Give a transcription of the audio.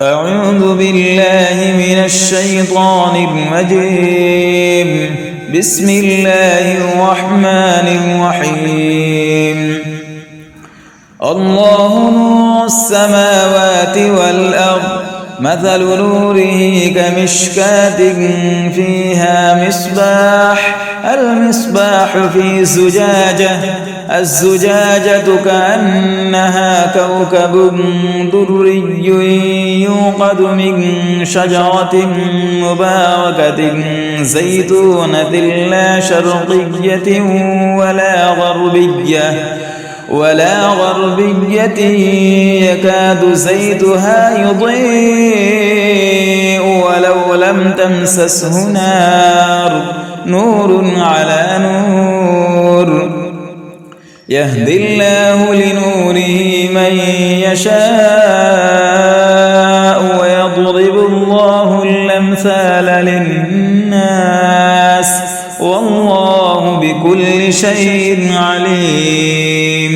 أعوذ بالله من الشيطان الرجيم. بسم الله الرحمن الرحيم. الله نور السماوات والأرض، مثل نوره كمشكاة فيها مصباح، المصباح في زجاجة، الزجاجة كأنها كوكب دري يوقد من شجرة مباركة زيتونة لا شرقية ولا غربية يكاد زيتها يضيء ولو لم تمسسه نار، نور على نور، يهدي الله لنوره من يشاء ويضرب الله الأمثال للناس، والله بكل شيء عليم.